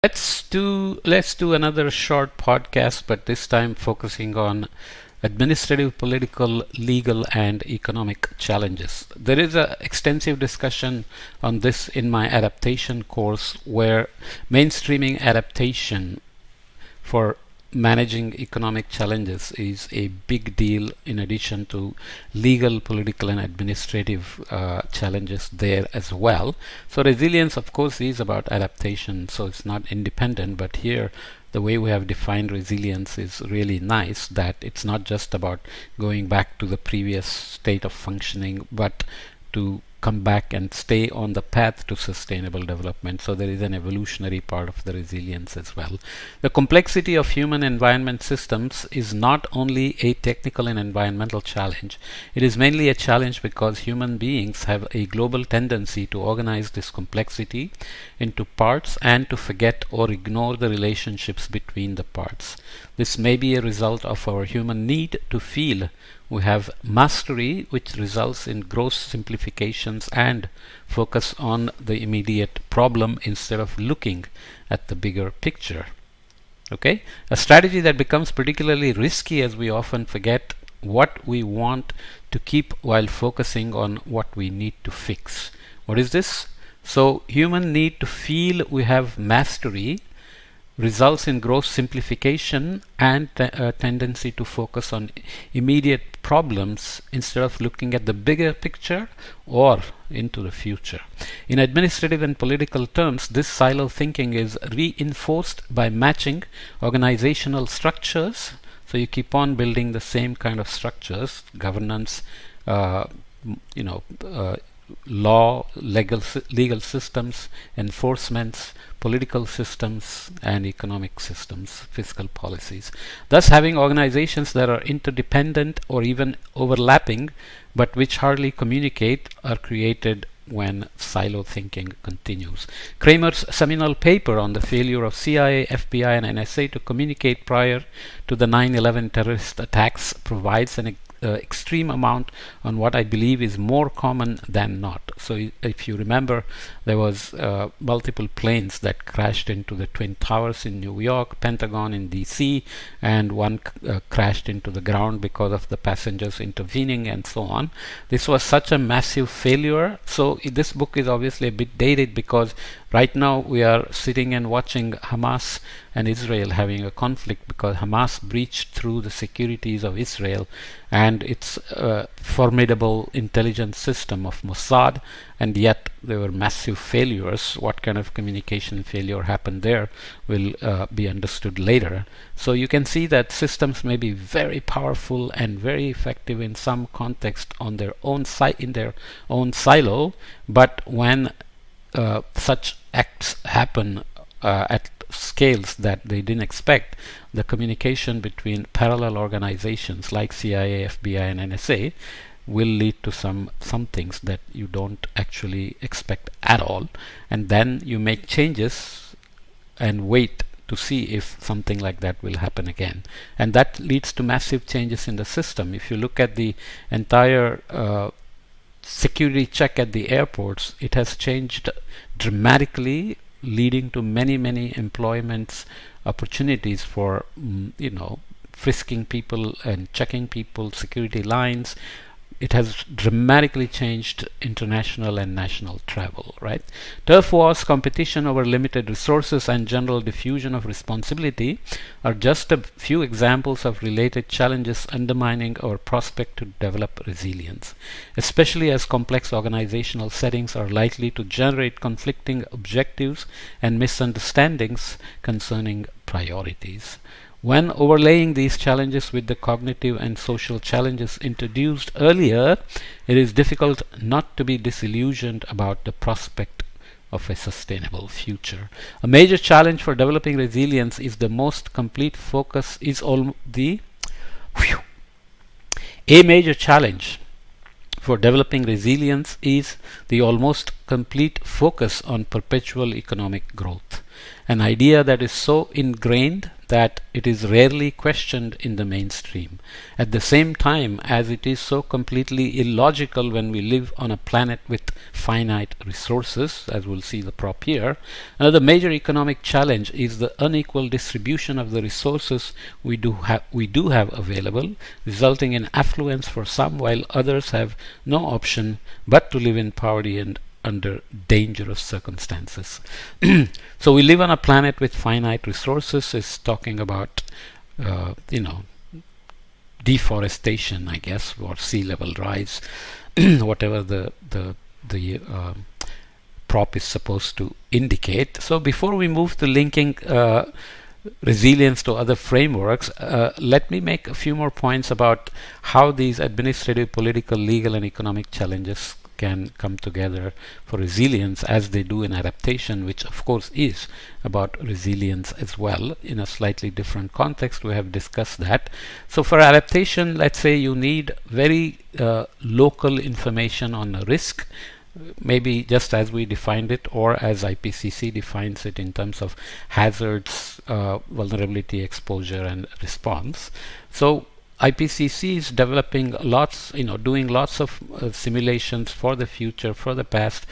Let's do another short podcast, but this time focusing on administrative, political, legal, and economic challenges. There is an extensive discussion on this in my adaptation course, where mainstreaming adaptation for managing economic challenges is a big deal, in addition to legal, political, and administrative challenges there as well. So resilience, of course, is about adaptation, so it's not independent, but here the way we have defined resilience is really nice, that it's not just about going back to the previous state of functioning, but to come back and stay on the path to sustainable development. So there is an evolutionary part of the resilience as well. The complexity of human environment systems is not only a technical and environmental challenge. It is mainly a challenge because human beings have a global tendency to organize this complexity into parts and to forget or ignore the relationships between the parts. This may be a result of our human need to feel we have mastery, which results in gross simplifications and focus on the immediate problem instead of looking at the bigger picture. Okay, a strategy that becomes particularly risky as we often forget what we want to keep while focusing on what we need to fix. What is this? So human need to feel we have mastery results in gross simplification and a tendency to focus on immediate problems instead of looking at the bigger picture or into the future. In administrative and political terms, this silo thinking is reinforced by matching organizational structures. So you keep on building the same kind of structures: governance, law, legal systems, enforcements, political systems, and economic systems, fiscal policies. Thus, having organizations that are interdependent or even overlapping, but which hardly communicate, are created when silo thinking continues. Kramer's seminal paper on the failure of CIA, FBI, and NSA to communicate prior to the 9/11 terrorist attacks provides an extreme amount on what I believe is more common than not. So if you remember, there was multiple planes that crashed into the Twin Towers in New York, Pentagon in DC, and one crashed into the ground because of the passengers intervening and so on. This was such a massive failure. So this book is obviously a bit dated, because right now we are sitting and watching Hamas and Israel having a conflict, because Hamas breached through the securities of Israel and its formidable intelligence system of Mossad, and yet there were massive failures. What kind of communication failure happened there will be understood later. So you can see that systems may be very powerful and very effective in some context on their own in their own silo, but when such acts happen at scales that they didn't expect, the communication between parallel organizations like CIA, FBI, and NSA will lead to some things that you don't actually expect at all, and then you make changes and wait to see if something like that will happen again, and that leads to massive changes in the system. If you look at the entire security check at the airports, it has changed dramatically, leading to many employment opportunities for frisking people and checking people, security lines. It has dramatically changed international and national travel, right? Turf wars, competition over limited resources, and general diffusion of responsibility are just a few examples of related challenges undermining our prospect to develop resilience, especially as complex organizational settings are likely to generate conflicting objectives and misunderstandings concerning priorities. When overlaying these challenges with the cognitive and social challenges introduced earlier, it is difficult not to be disillusioned about the prospect of a sustainable future. A major challenge for developing resilience is the most complete focus A major challenge for developing resilience is the almost complete focus on perpetual economic growth, an idea that is so ingrained that it is rarely questioned in the mainstream. At the same time, as it is so completely illogical when we live on a planet with finite resources, as we'll see the prop here, another major economic challenge is the unequal distribution of the resources we do have available, resulting in affluence for some while others have no option but to live in poverty and under dangerous circumstances. So we live on a planet with finite resources is talking about deforestation, I guess, or sea level rise, whatever the prop is supposed to indicate. So before we move to linking resilience to other frameworks, let me make a few more points about how these administrative, political, legal, and economic challenges can come together for resilience as they do in adaptation, which of course is about resilience as well in a slightly different context. We have discussed that. So for adaptation, let's say you need very local information on a risk, maybe just as we defined it or as IPCC defines it in terms of hazards, vulnerability, exposure, and response. So IPCC is developing lots, doing lots of simulations for the future, for the past.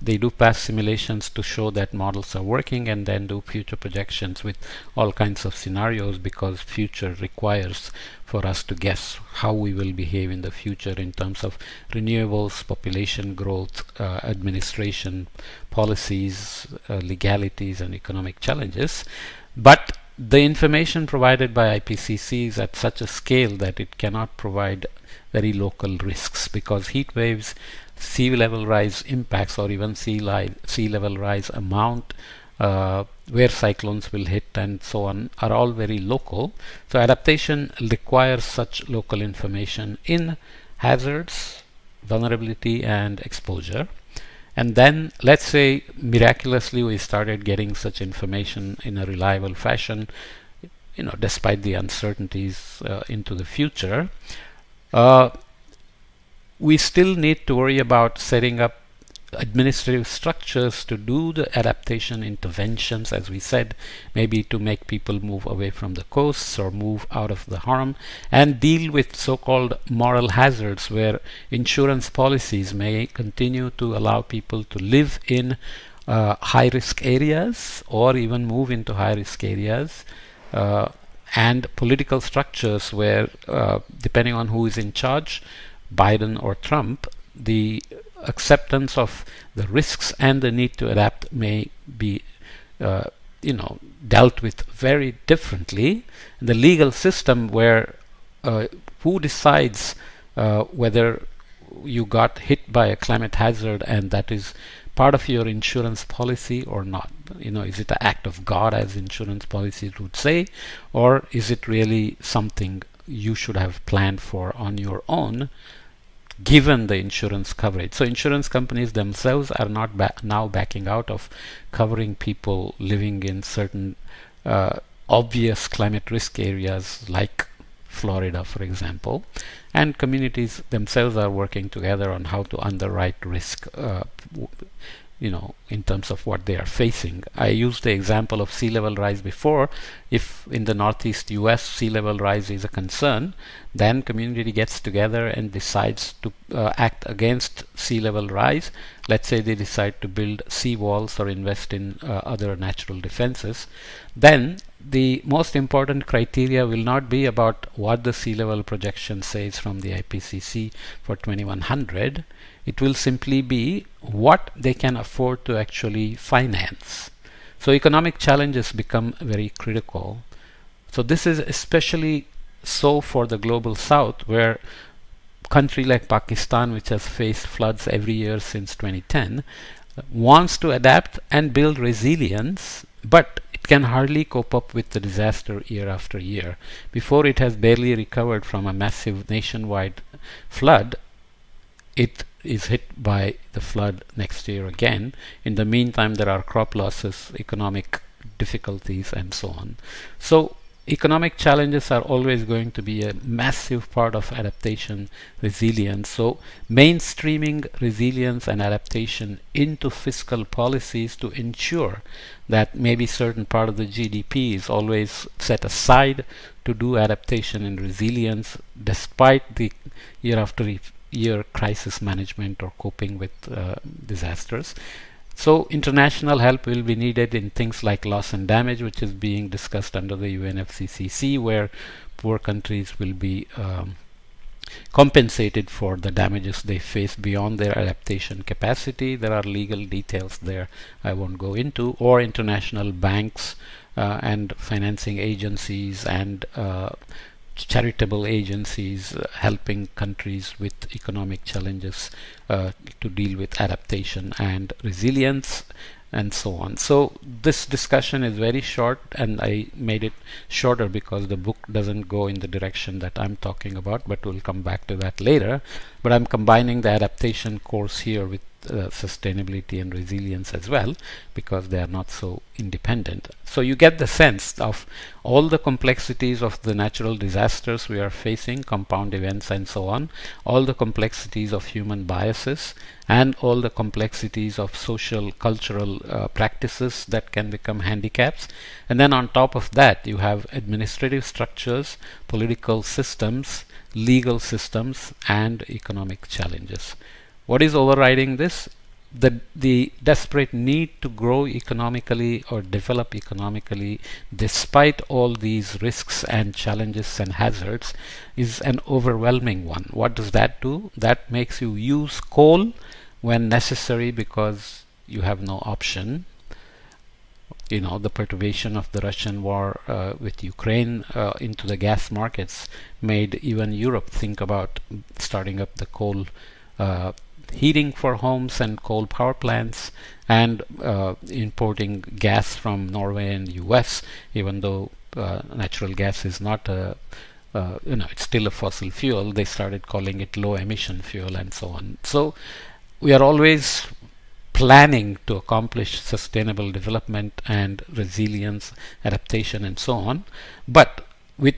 They do past simulations to show that models are working, and then do future projections with all kinds of scenarios, because future requires for us to guess how we will behave in the future in terms of renewables, population growth, administration, policies, legalities, and economic challenges. But the information provided by IPCC is at such a scale that it cannot provide very local risks, because heat waves, sea level rise impacts, or even sea level rise amount, where cyclones will hit and so on, are all very local. So adaptation requires such local information in hazards, vulnerability, and exposure. And then let's say miraculously we started getting such information in a reliable fashion, despite the uncertainties into the future. We still need to worry about setting up administrative structures to do the adaptation interventions, as we said, maybe to make people move away from the coasts or move out of the harm, and deal with so-called moral hazards, where insurance policies may continue to allow people to live in high-risk areas or even move into high-risk areas, and political structures where, depending on who is in charge, Biden or Trump, the acceptance of the risks and the need to adapt may be dealt with very differently. The legal system, where who decides whether you got hit by a climate hazard and that is part of your insurance policy or not. Is it an act of God, as insurance policies would say, or is it really something you should have planned for on your own, given the insurance coverage? So insurance companies themselves are not now backing out of covering people living in certain obvious climate risk areas like Florida, for example, and communities themselves are working together on how to underwrite risk, in terms of what they are facing. I used the example of sea level rise before. If in the Northeast US sea level rise is a concern, then community gets together and decides to act against sea level rise. Let's say they decide to build sea walls or invest in other natural defenses. Then the most important criteria will not be about what the sea level projection says from the IPCC for 2100. It will simply be what they can afford to actually finance. So economic challenges become very critical. So this is especially so for the global south, where a country like Pakistan, which has faced floods every year since 2010, wants to adapt and build resilience, but it can hardly cope up with the disaster year after year. Before it has barely recovered from a massive nationwide flood, it is hit by the flood next year again. In the meantime, there are crop losses, economic difficulties, and so on. So economic challenges are always going to be a massive part of adaptation resilience. So mainstreaming resilience and adaptation into fiscal policies to ensure that maybe certain part of the GDP is always set aside to do adaptation and resilience despite the year after year crisis management or coping with disasters. So international help will be needed in things like loss and damage, which is being discussed under the UNFCCC, where poor countries will be compensated for the damages they face beyond their adaptation capacity. There are legal details there I won't go into, or international banks and financing agencies and charitable agencies helping countries with economic challenges to deal with adaptation and resilience and so on. So this discussion is very short, and I made it shorter because the book doesn't go in the direction that I'm talking about, but we'll come back to that later. But I'm combining the adaptation course here with sustainability and resilience as well, because they are not so independent. So you get the sense of all the complexities of the natural disasters we are facing, compound events and so on, all the complexities of human biases, and all the complexities of social cultural practices that can become handicaps. And then on top of that you have administrative structures, political systems, legal systems, and economic challenges. What is overriding this? The desperate need to grow economically or develop economically despite all these risks and challenges and hazards is an overwhelming one. What does that do? That makes you use coal when necessary because you have no option. You know, the perturbation of the Russian war with Ukraine into the gas markets made even Europe think about starting up the coal heating for homes and coal power plants, and importing gas from Norway and US, even though natural gas is not a it's still a fossil fuel. They started calling it low emission fuel and so on. So we are always planning to accomplish sustainable development and resilience, adaptation and so on, but with,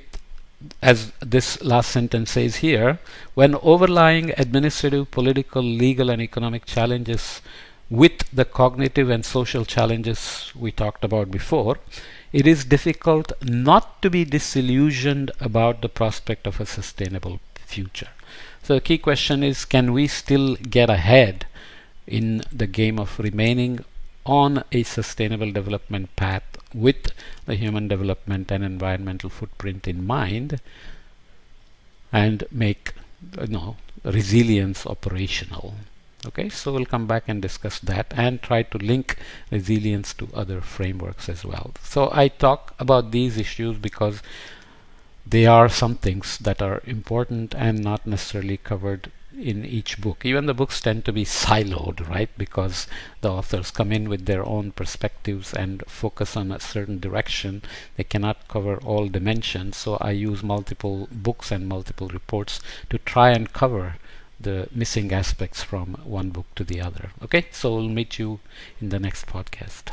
as this last sentence says here, when overlying administrative, political, legal and economic challenges with the cognitive and social challenges we talked about before, it is difficult not to be disillusioned about the prospect of a sustainable future. So the key question is, can we still get ahead in the game of remaining on a sustainable development path with the human development and environmental footprint in mind, and make resilience operational? Okay, so we'll come back and discuss that and try to link resilience to other frameworks as well. So I talk about these issues because they are some things that are important and not necessarily covered in each book. Even the books tend to be siloed, right? Because the authors come in with their own perspectives and focus on a certain direction. They cannot cover all dimensions. So I use multiple books and multiple reports to try and cover the missing aspects from one book to the other. Okay, so we'll meet you in the next podcast.